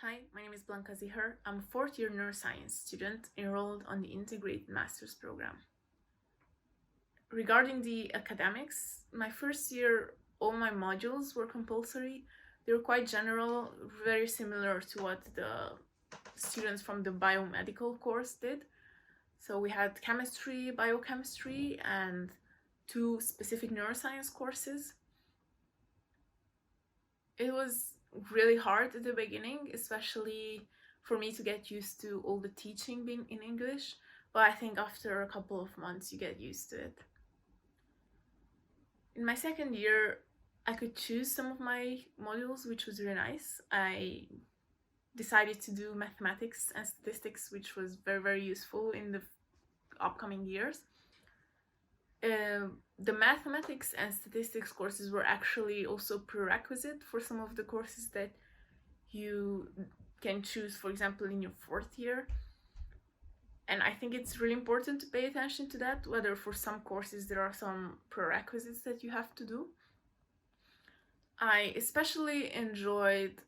Hi, my name is Blanca Zicher. I'm a fourth-year neuroscience student enrolled on the integrated master's program. Regarding the academics, my first year, all my modules were compulsory. They were quite general, very similar to what the students from the biomedical course did. So we had chemistry, biochemistry, and 2 specific neuroscience courses. It was really hard at the beginning, especially for me to get used to all the teaching being in English, but I think after a couple of months you get used to it. In my second year, I could choose some of my modules, which was really nice. I decided to do mathematics and statistics, which was very, very useful in the upcoming years. The mathematics and statistics courses were actually also prerequisite for some of the courses that you can choose, for example, in your fourth year. And I think it's really important to pay attention to that, whether for some courses there are some prerequisites that you have to do. I especially enjoyed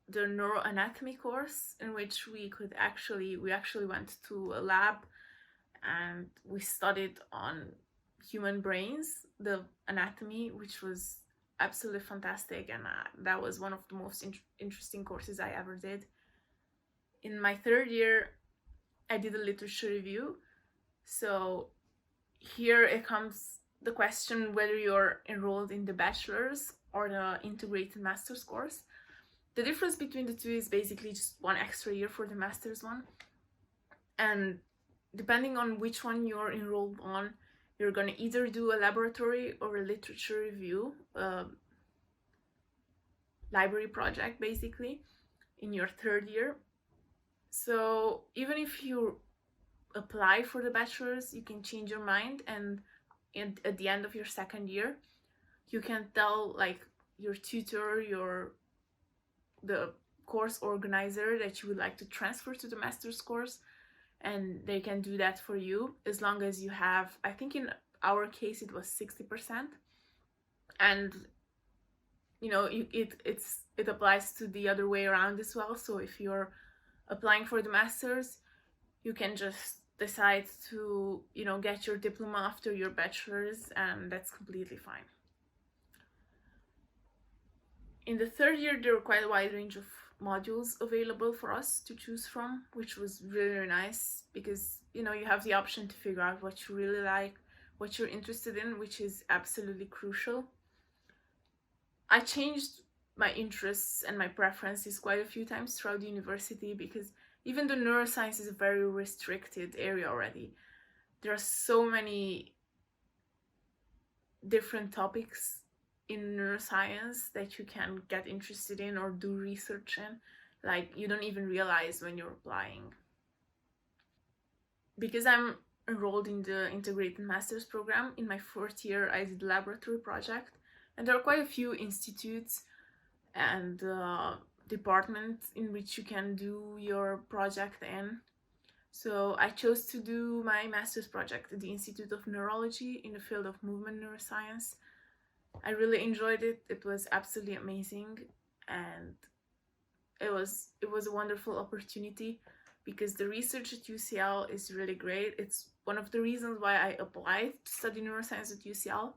the neuroanatomy course, in which we actually went to a lab and we studied on human brains, the anatomy, which was absolutely fantastic, and that was one of the most interesting courses I ever did. In my third year, I did a literature review. So here it comes the question whether you're enrolled in the bachelor's or the integrated master's course. The difference between the two is basically just 1 extra year for the master's one. And depending on which one you're enrolled on, you're going to either do a laboratory or a literature review, library project basically, in your third year. So even if you apply for the bachelor's, you can change your mind, and at the end of your second year, you can tell like your tutor, the course organizer, that you would like to transfer to the master's course, and they can do that for you as long as you have, I think in our case it was 60%, and you know it applies to the other way around as well. So if you're applying for the master's, you can just decide to get your diploma after your bachelor's, and that's completely fine. In the third year, there were quite a wide range of modules available for us to choose from, which was really, really nice, because you have the option to figure out what you really like, what you're interested in, which is absolutely crucial. I changed my interests and my preferences quite a few times throughout the university, because even though neuroscience is a very restricted area already, there are so many different topics in neuroscience that you can get interested in or do research in, like you don't even realize when you're applying. Because I'm enrolled in the integrated master's program, in my fourth year I did a laboratory project, and there are quite a few institutes and departments in which you can do your project in. So I chose to do my master's project at the Institute of Neurology in the field of movement neuroscience. I really enjoyed it. It was absolutely amazing, and it was a wonderful opportunity, because the research at UCL is really great. It's one of the reasons why I applied to study neuroscience at UCL.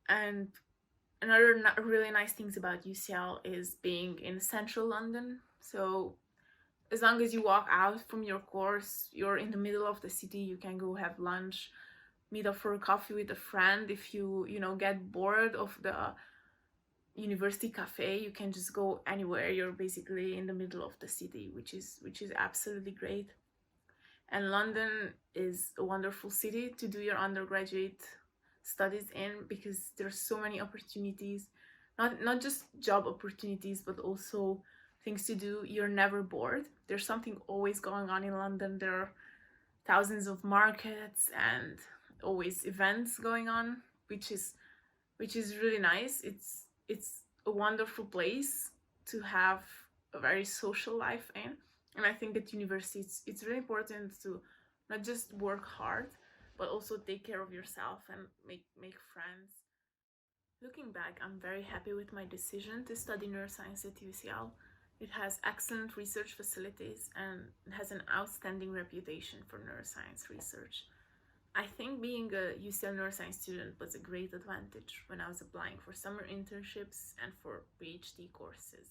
And another really nice things about UCL is being in central London. So as long as you walk out from your course, you're in the middle of the city. You can go have lunch, meet up for a coffee with a friend. If you get bored of the university cafe, you can just go anywhere. You're basically in the middle of the city, which is absolutely great. And London is a wonderful city to do your undergraduate studies in, because there's so many opportunities, not just job opportunities, but also things to do. You're never bored. There's something always going on in London. There are thousands of markets and always events going on, which is really nice. It's a wonderful place to have a very social life in. And I think at university it's really important to not just work hard, but also take care of yourself and make friends. Looking back, I'm very happy with my decision to study neuroscience at UCL. It has excellent research facilities and has an outstanding reputation for neuroscience research. I think being a UCL neuroscience student was a great advantage when I was applying for summer internships and for PhD courses.